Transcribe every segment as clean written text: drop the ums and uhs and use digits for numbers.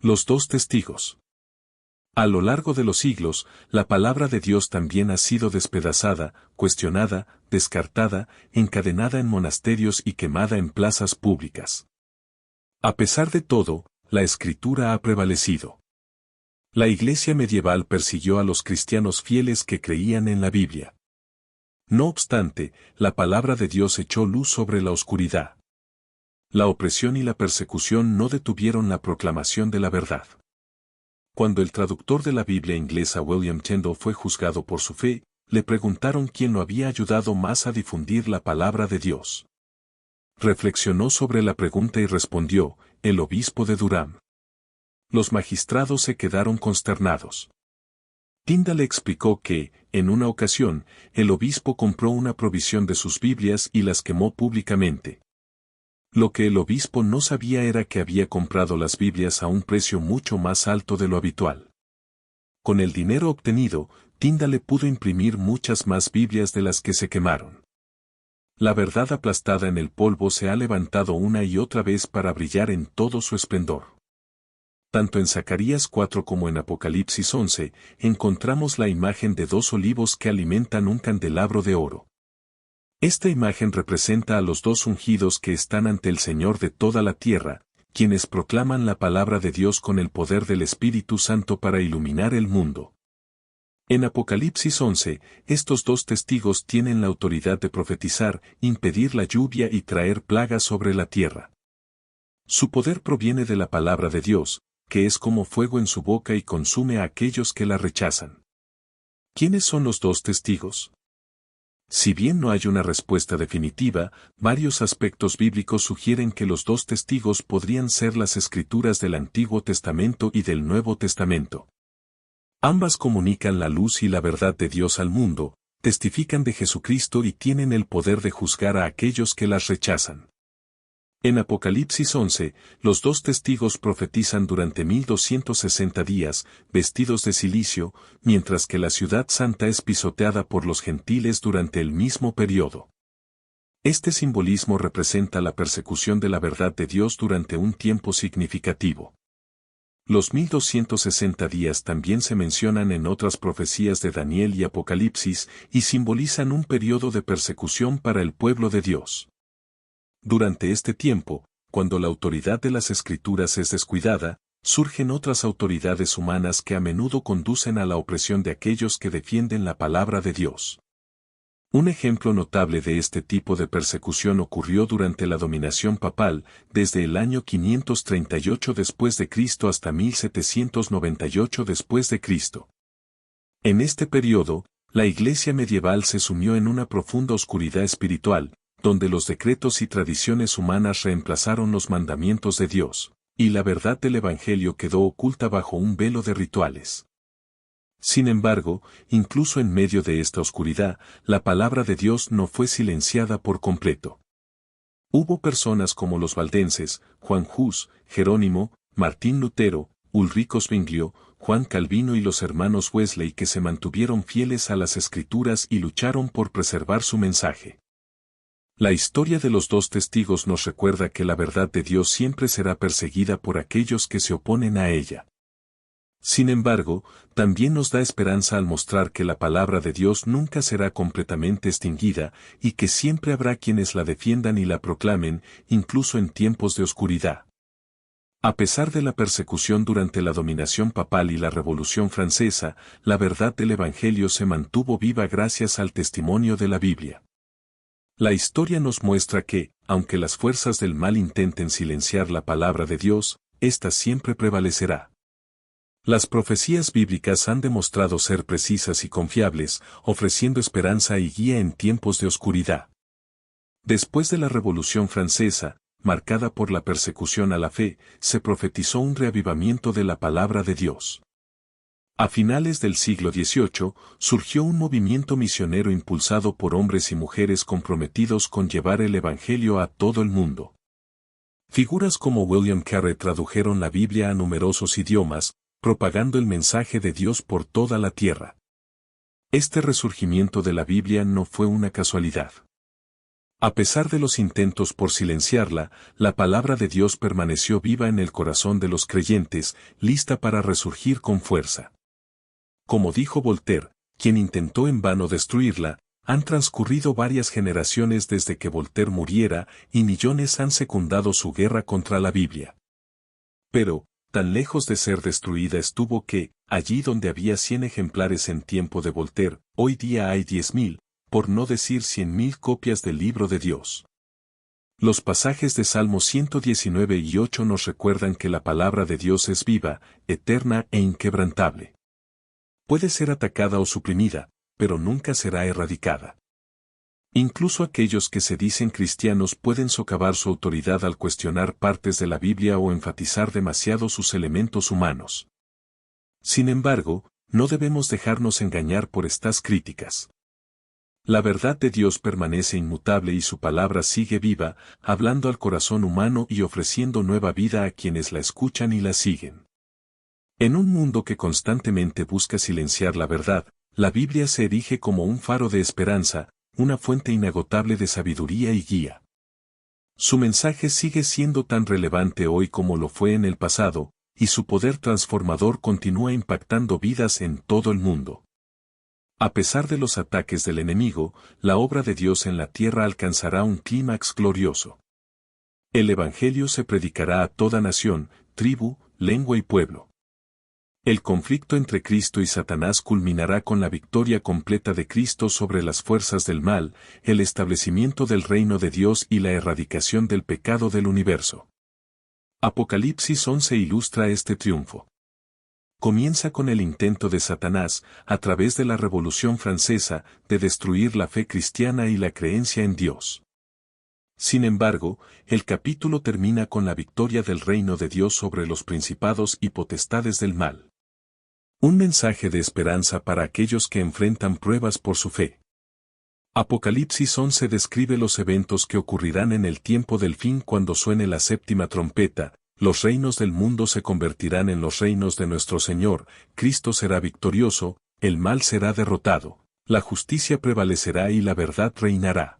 Los dos testigos. A lo largo de los siglos, la palabra de Dios también ha sido despedazada, cuestionada, descartada, encadenada en monasterios y quemada en plazas públicas. A pesar de todo, la Escritura ha prevalecido. La Iglesia medieval persiguió a los cristianos fieles que creían en la Biblia. No obstante, la palabra de Dios echó luz sobre la oscuridad. La opresión y la persecución no detuvieron la proclamación de la verdad. Cuando el traductor de la Biblia inglesa William Tyndale fue juzgado por su fe, le preguntaron quién lo había ayudado más a difundir la palabra de Dios. Reflexionó sobre la pregunta y respondió, el obispo de Durham. Los magistrados se quedaron consternados. Tyndale explicó que, en una ocasión, el obispo compró una provisión de sus Biblias y las quemó públicamente. Lo que el obispo no sabía era que había comprado las Biblias a un precio mucho más alto de lo habitual. Con el dinero obtenido, Tyndale pudo imprimir muchas más Biblias de las que se quemaron. La verdad aplastada en el polvo se ha levantado una y otra vez para brillar en todo su esplendor. Tanto en Zacarías 4 como en Apocalipsis 11, encontramos la imagen de dos olivos que alimentan un candelabro de oro. Esta imagen representa a los dos ungidos que están ante el Señor de toda la tierra, quienes proclaman la palabra de Dios con el poder del Espíritu Santo para iluminar el mundo. En Apocalipsis 11, estos dos testigos tienen la autoridad de profetizar, impedir la lluvia y traer plagas sobre la tierra. Su poder proviene de la palabra de Dios, que es como fuego en su boca y consume a aquellos que la rechazan. ¿Quiénes son los dos testigos? Si bien no hay una respuesta definitiva, varios aspectos bíblicos sugieren que los dos testigos podrían ser las escrituras del Antiguo Testamento y del Nuevo Testamento. Ambas comunican la luz y la verdad de Dios al mundo, testifican de Jesucristo y tienen el poder de juzgar a aquellos que las rechazan. En Apocalipsis 11, los dos testigos profetizan durante 1260 días, vestidos de cilicio, mientras que la ciudad santa es pisoteada por los gentiles durante el mismo periodo. Este simbolismo representa la persecución de la verdad de Dios durante un tiempo significativo. Los 1260 días también se mencionan en otras profecías de Daniel y Apocalipsis y simbolizan un periodo de persecución para el pueblo de Dios. Durante este tiempo, cuando la autoridad de las Escrituras es descuidada, surgen otras autoridades humanas que a menudo conducen a la opresión de aquellos que defienden la palabra de Dios. Un ejemplo notable de este tipo de persecución ocurrió durante la dominación papal, desde el año 538 después de Cristo hasta 1798 después de Cristo. En este periodo, la Iglesia medieval se sumió en una profunda oscuridad espiritual, donde los decretos y tradiciones humanas reemplazaron los mandamientos de Dios, y la verdad del Evangelio quedó oculta bajo un velo de rituales. Sin embargo, incluso en medio de esta oscuridad, la palabra de Dios no fue silenciada por completo. Hubo personas como los valdenses, Juan Hus, Jerónimo, Martín Lutero, Ulrico Zwinglio, Juan Calvino y los hermanos Wesley que se mantuvieron fieles a las Escrituras y lucharon por preservar su mensaje. La historia de los dos testigos nos recuerda que la verdad de Dios siempre será perseguida por aquellos que se oponen a ella. Sin embargo, también nos da esperanza al mostrar que la palabra de Dios nunca será completamente extinguida y que siempre habrá quienes la defiendan y la proclamen, incluso en tiempos de oscuridad. A pesar de la persecución durante la dominación papal y la Revolución Francesa, la verdad del Evangelio se mantuvo viva gracias al testimonio de la Biblia. La historia nos muestra que, aunque las fuerzas del mal intenten silenciar la palabra de Dios, ésta siempre prevalecerá. Las profecías bíblicas han demostrado ser precisas y confiables, ofreciendo esperanza y guía en tiempos de oscuridad. Después de la Revolución Francesa, marcada por la persecución a la fe, se profetizó un reavivamiento de la palabra de Dios. A finales del siglo XVIII, surgió un movimiento misionero impulsado por hombres y mujeres comprometidos con llevar el Evangelio a todo el mundo. Figuras como William Carey tradujeron la Biblia a numerosos idiomas, propagando el mensaje de Dios por toda la tierra. Este resurgimiento de la Biblia no fue una casualidad. A pesar de los intentos por silenciarla, la palabra de Dios permaneció viva en el corazón de los creyentes, lista para resurgir con fuerza. Como dijo Voltaire, quien intentó en vano destruirla, han transcurrido varias generaciones desde que Voltaire muriera y millones han secundado su guerra contra la Biblia. Pero, tan lejos de ser destruida estuvo que, allí donde había 100 ejemplares en tiempo de Voltaire, hoy día hay 10.000, por no decir 100.000 copias del libro de Dios. Los pasajes de Salmo 119 y 8 nos recuerdan que la palabra de Dios es viva, eterna e inquebrantable. Puede ser atacada o suprimida, pero nunca será erradicada. Incluso aquellos que se dicen cristianos pueden socavar su autoridad al cuestionar partes de la Biblia o enfatizar demasiado sus elementos humanos. Sin embargo, no debemos dejarnos engañar por estas críticas. La verdad de Dios permanece inmutable y su palabra sigue viva, hablando al corazón humano y ofreciendo nueva vida a quienes la escuchan y la siguen. En un mundo que constantemente busca silenciar la verdad, la Biblia se erige como un faro de esperanza, una fuente inagotable de sabiduría y guía. Su mensaje sigue siendo tan relevante hoy como lo fue en el pasado, y su poder transformador continúa impactando vidas en todo el mundo. A pesar de los ataques del enemigo, la obra de Dios en la tierra alcanzará un clímax glorioso. El Evangelio se predicará a toda nación, tribu, lengua y pueblo. El conflicto entre Cristo y Satanás culminará con la victoria completa de Cristo sobre las fuerzas del mal, el establecimiento del reino de Dios y la erradicación del pecado del universo. Apocalipsis 11 ilustra este triunfo. Comienza con el intento de Satanás, a través de la Revolución Francesa, de destruir la fe cristiana y la creencia en Dios. Sin embargo, el capítulo termina con la victoria del reino de Dios sobre los principados y potestades del mal. Un mensaje de esperanza para aquellos que enfrentan pruebas por su fe. Apocalipsis 11 describe los eventos que ocurrirán en el tiempo del fin cuando suene la séptima trompeta. Los reinos del mundo se convertirán en los reinos de nuestro Señor, Cristo será victorioso, el mal será derrotado, la justicia prevalecerá y la verdad reinará.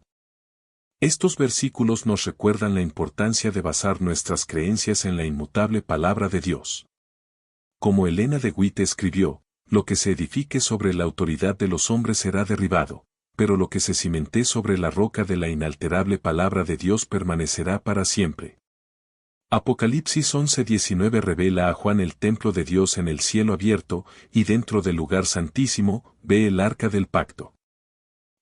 Estos versículos nos recuerdan la importancia de basar nuestras creencias en la inmutable palabra de Dios. Como Elena de White escribió, lo que se edifique sobre la autoridad de los hombres será derribado, pero lo que se cimente sobre la roca de la inalterable palabra de Dios permanecerá para siempre. Apocalipsis 11:19 revela a Juan el templo de Dios en el cielo abierto, y dentro del lugar santísimo, ve el arca del pacto.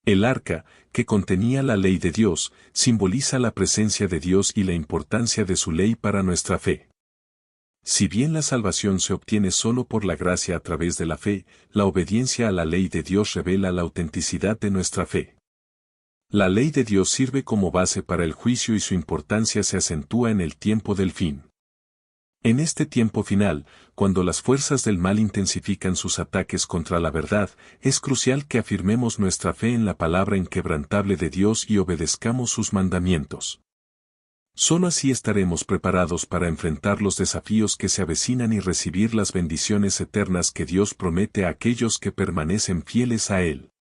El arca, que contenía la ley de Dios, simboliza la presencia de Dios y la importancia de su ley para nuestra fe. Si bien la salvación se obtiene solo por la gracia a través de la fe, la obediencia a la ley de Dios revela la autenticidad de nuestra fe. La ley de Dios sirve como base para el juicio y su importancia se acentúa en el tiempo del fin. En este tiempo final, cuando las fuerzas del mal intensifican sus ataques contra la verdad, es crucial que afirmemos nuestra fe en la palabra inquebrantable de Dios y obedezcamos sus mandamientos. Solo así estaremos preparados para enfrentar los desafíos que se avecinan y recibir las bendiciones eternas que Dios promete a aquellos que permanecen fieles a Él.